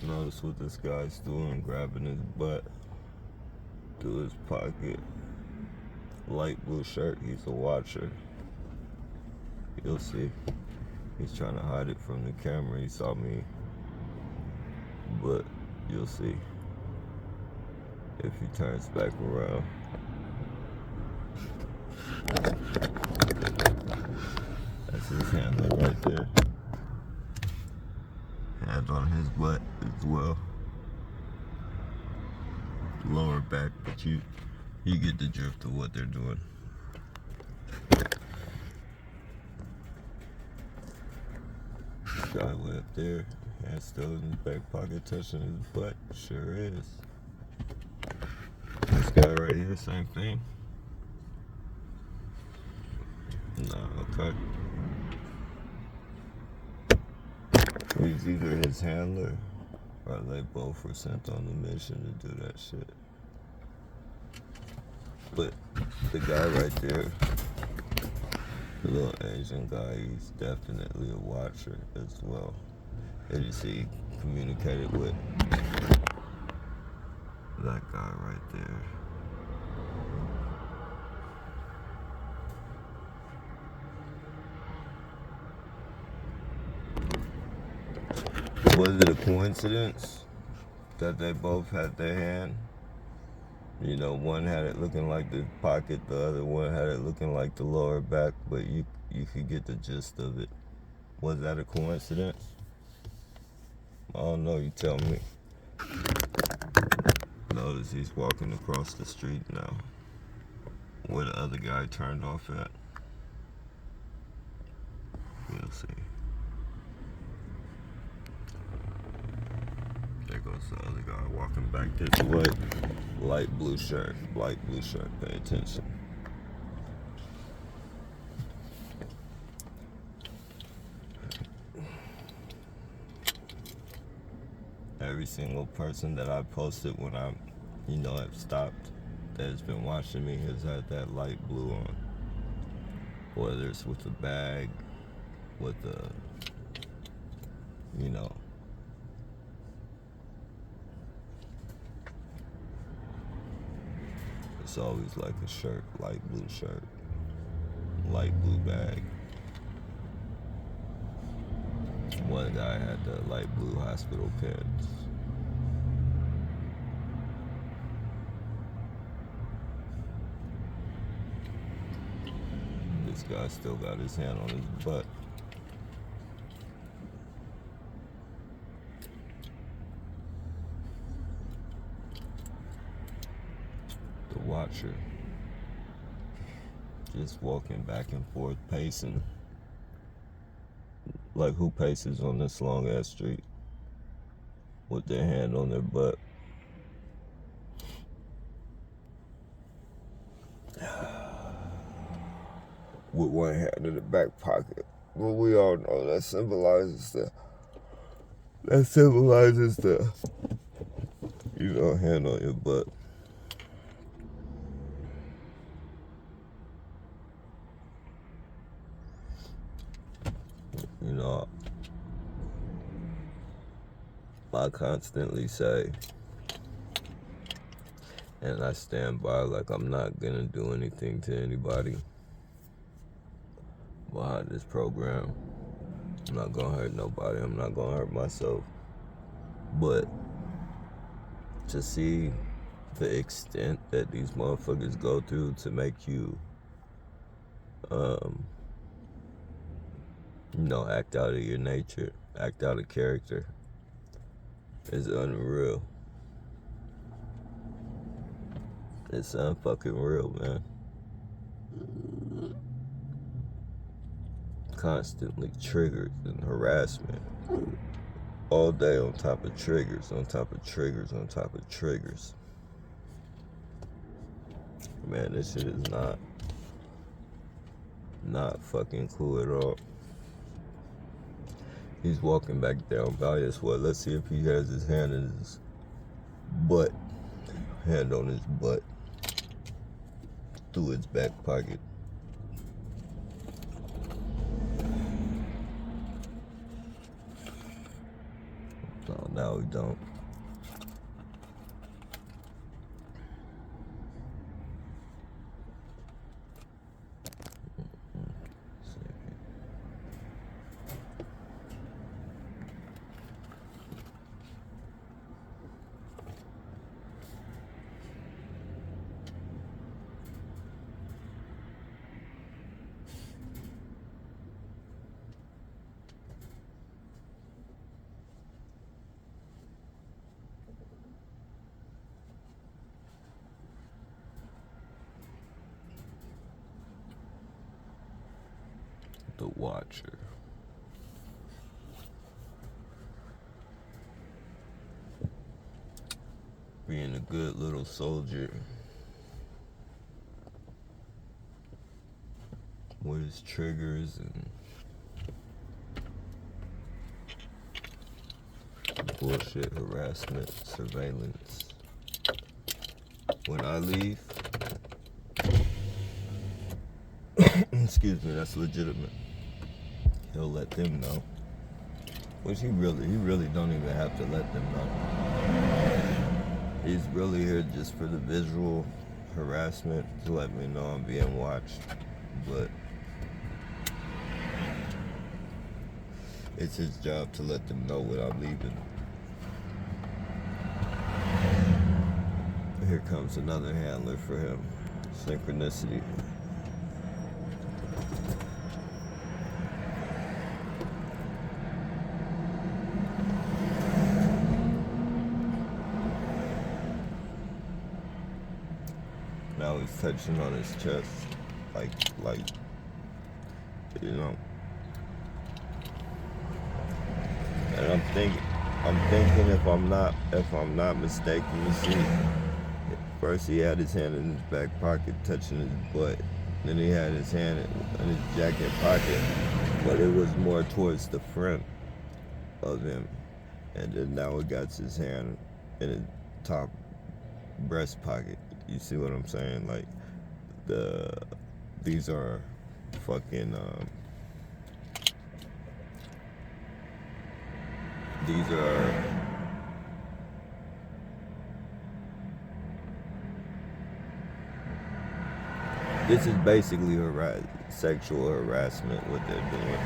Notice what this guy's doing, grabbing his butt through his pocket. Light blue shirt, he's a watcher. You'll see. He's trying to hide it from the camera. He saw me. But you'll see if he turns back around. That's his handler right there. Hands on his butt as well. Lower back, but you get the drift of what they're doing. Guy way up there, hand still in his back pocket, touching his butt. Sure is. This guy right here, same thing. Nah, okay. He's either his handler or they both were sent on the mission to do that shit. But the guy right there, the little Asian guy, he's definitely a watcher as well. As you see, he communicated with that guy right there. Was it a coincidence that they both had their hand? You know, one had it looking like the pocket, the other one had it looking like the lower back, but you could get the gist of it. Was that a coincidence? I don't know, you tell me. Notice he's walking across the street now, where the other guy turned off at. We'll see. There goes the other guy walking back this way. Light blue shirt, pay attention. Every single person that I posted when I, have stopped, that has been watching me has had that light blue on. Whether it's with the bag, with the, it's always like a shirt, light blue shirt, light blue bag. One guy had the light blue hospital pins. This guy still got his hand on his butt. The watcher, just walking back and forth, pacing. Like, who paces on this long ass street with their hand on their butt? With one hand in the back pocket. Well, we all know that symbolizes the hand on your butt. I constantly say, and I stand by, like, I'm not gonna do anything to anybody behind this program. I'm not gonna hurt nobody. I'm not gonna hurt myself. But to see the extent that these motherfuckers go through to make you, act out of your nature, act out of character, is unreal. It's unfucking real, man. Constantly triggers and harassment. All day on top of triggers, on top of triggers, on top of triggers. Man, this shit is not fucking cool at all. He's walking back down Valiant's What? Let's see if he has his hand in his butt. Hand on his butt. Through his back pocket. Oh, No, we don't. The Watcher. Being a good little soldier with his triggers and bullshit, harassment, surveillance. When I leave, excuse me, that's legitimate. He'll let them know. Which he really don't even have to let them know. He's really here just for the visual harassment to let me know I'm being watched. But it's his job to let them know when I'm leaving. Here comes another handler for him. Synchronicity. Now he's touching on his chest, like, you know. And I'm thinking if I'm not mistaken, you see, first he had his hand in his back pocket touching his butt. Then he had his hand in his jacket pocket, but it was more towards the front of him. And then now he got his hand in his top breast pocket. You see what I'm saying? Like, these are fucking, this is basically sexual harassment, what they're doing.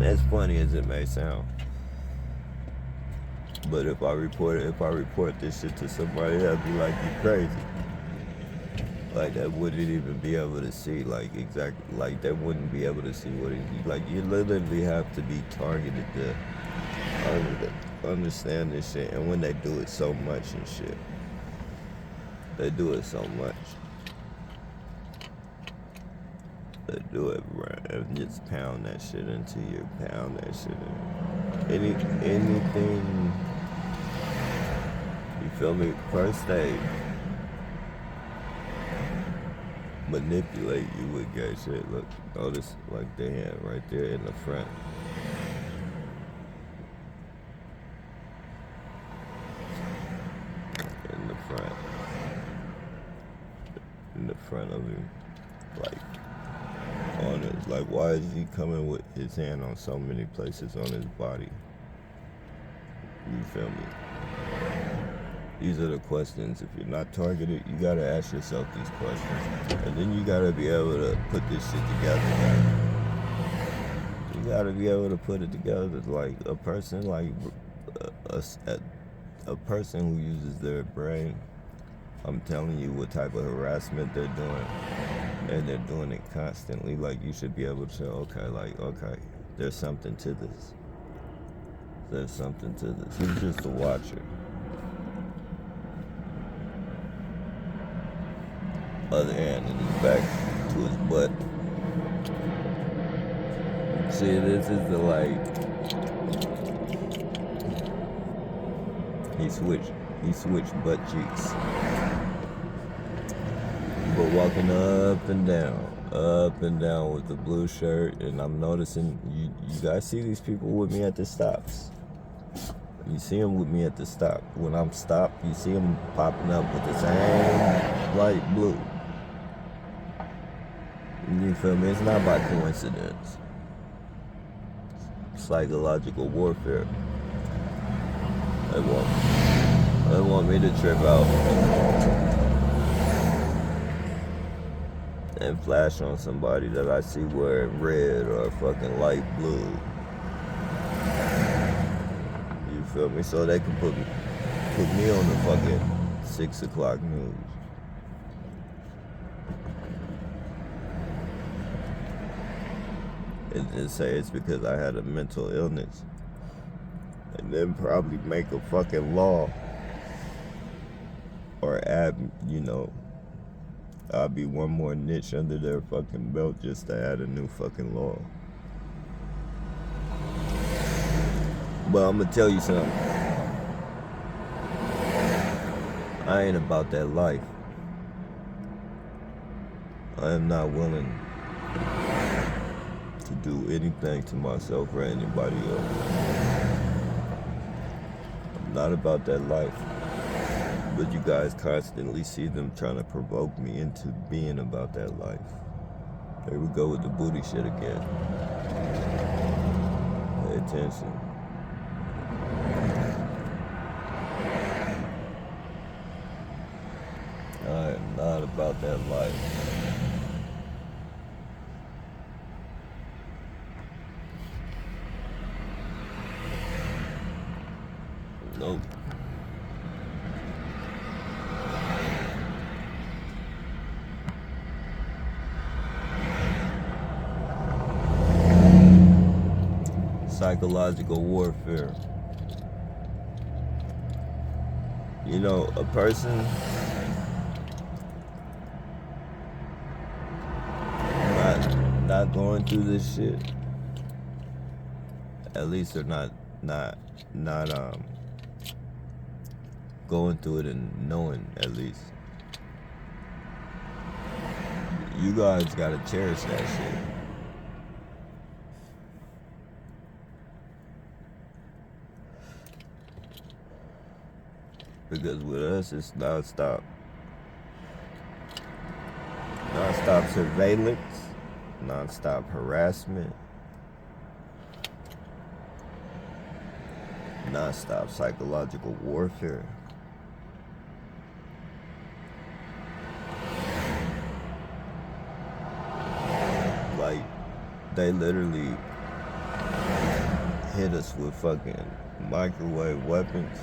As funny as it may sound, but if I report this shit to somebody, that'd be like, you crazy. Like, that wouldn't even be able to see, like, exactly, like, they wouldn't be able to see what it, like, you literally have to be targeted to understand this shit. And when they do it so much and shit, they do it so much. They do it, bro, and just pound that shit into you, pound that shit in. Anything, you feel me? First they manipulate you with gay shit. Look, notice, like, they had right there in the front. In the front of him, like, on it. Like, why is he coming with his hand on so many places on his body? You feel me? These are the questions. If you're not targeted, you gotta ask yourself these questions. And then you gotta be able to put this shit together, man. You gotta be able to put it together like a person, like a person who uses their brain. I'm telling you what type of harassment they're doing. And they're doing it constantly. Like, you should be able to, okay, there's something to this. There's something to this. He's just a watcher. Other hand in his back to his butt. See, this is the, like, he switched butt cheeks. But walking up and down with the blue shirt, and I'm noticing, you guys see these people with me at the stops. You see them with me at the stop. When I'm stopped, you see them popping up with the same light blue. You feel me? It's not by coincidence. Psychological warfare. They want me to trip out and flash on somebody that I see wearing red or fucking light blue. You feel me? So they can put me on the fucking 6 o'clock news. And just say it's because I had a mental illness. And then probably make a fucking law. Or add, I'll be one more niche under their fucking belt just to add a new fucking law. But I'm gonna tell you something. I ain't about that life. I am not willing to do anything to myself or anybody else. I'm not about that life. But you guys constantly see them trying to provoke me into being about that life. There we go with the booty shit again. Pay attention. I am not about that life. Nope. Psychological warfare. A person not going through this shit. At least they're not going through it and knowing at least. You guys gotta cherish that shit. Because with us, it's non-stop. Non-stop surveillance, non-stop harassment, non-stop psychological warfare. Like, they literally hit us with fucking microwave weapons.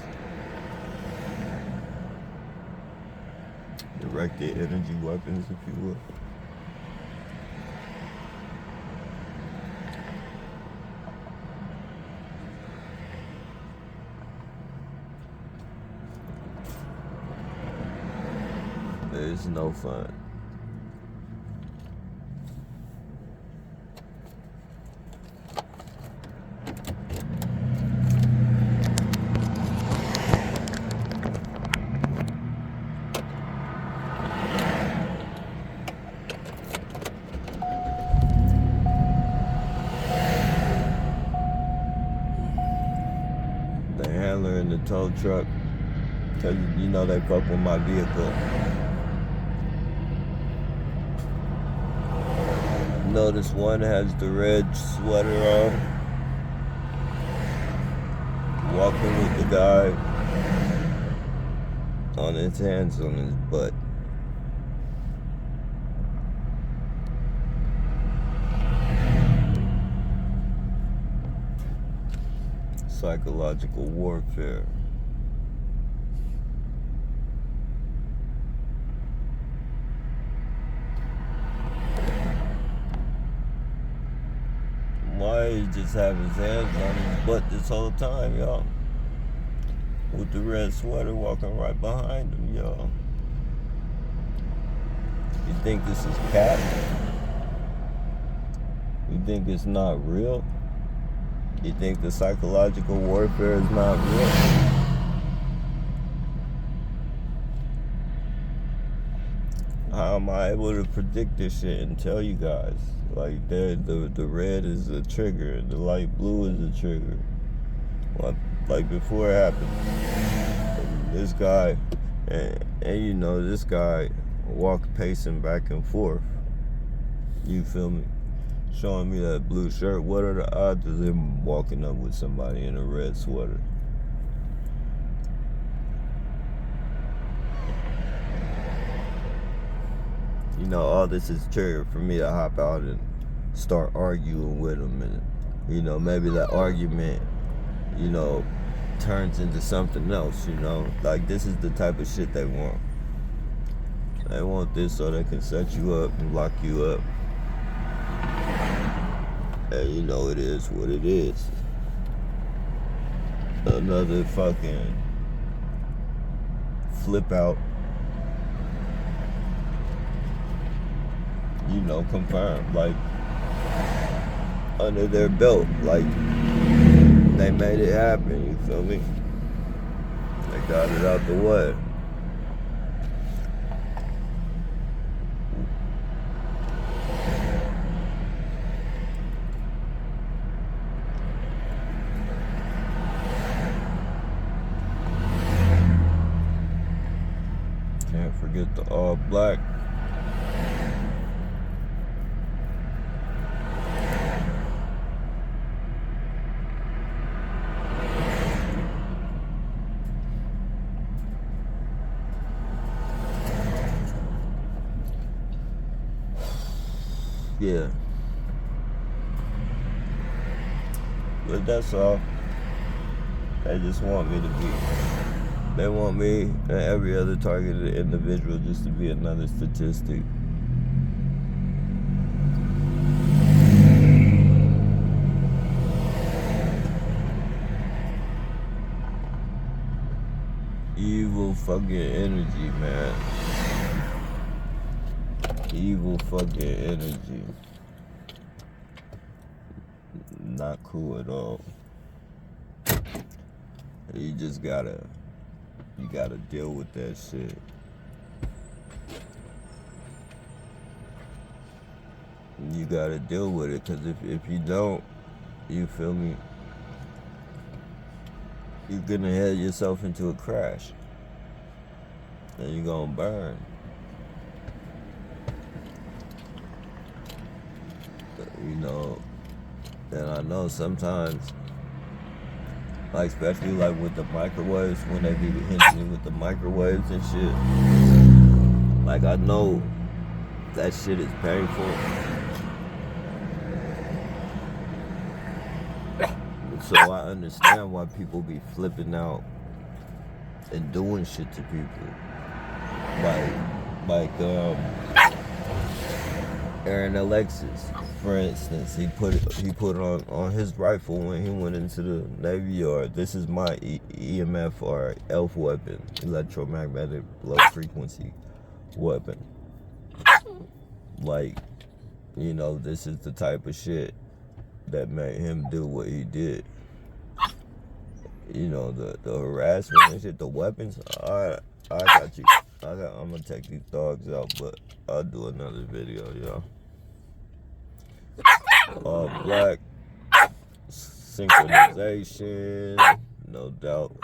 Directed energy weapons, if you will. It's no fun. The handler in the tow truck, cause they fuck with my vehicle. Notice one has the red sweater on, walking with the guy on his hands on his butt. Psychological warfare. Why he just have his hands on his butt this whole time, y'all? With the red sweater walking right behind him, y'all. You think this is cat? You think it's not real? You think the psychological warfare is not real? How am I able to predict this shit and tell you guys? Like, the red is the trigger, the light blue is the trigger. Like before it happened, this guy, and this guy walked pacing back and forth. You feel me? Showing me that blue shirt. What are the odds of him walking up with somebody in a red sweater? You know, all this is triggered for me to hop out and start arguing with him. And, you know, maybe that argument, you know, turns into something else, you know? Like, this is the type of shit they want. They want this so they can set you up and lock you up. And, you know, it is what it is. Another fucking flip out. You know, confirmed, like, under their belt, like, they made it happen, you feel me? They got it out the way. Can't forget the all black. Yeah. But that's all. They just want me to be. They want me and every other targeted individual just to be another statistic. Evil fucking energy, man. Evil fucking energy. Not cool at all. You just gotta deal with that shit. You gotta deal with it, cause if you don't, you feel me, you're gonna head yourself into a crash. And you're gonna burn. You know, and I know sometimes, like especially like with the microwaves, when they be hitting me with the microwaves and shit, like I know that shit is painful. So I understand why people be flipping out and doing shit to people. Like Aaron Alexis, for instance, he put on his rifle when he went into the Navy Yard. This is my EMF or ELF weapon, electromagnetic low frequency weapon. Like, you know, this is the type of shit that made him do what he did. You know, the harassment and shit, the weapons. I got you. I'm gonna take these dogs out, but I'll do another video, y'all. All black, synchronization, no doubt,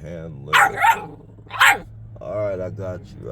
handler. Alright, I got you.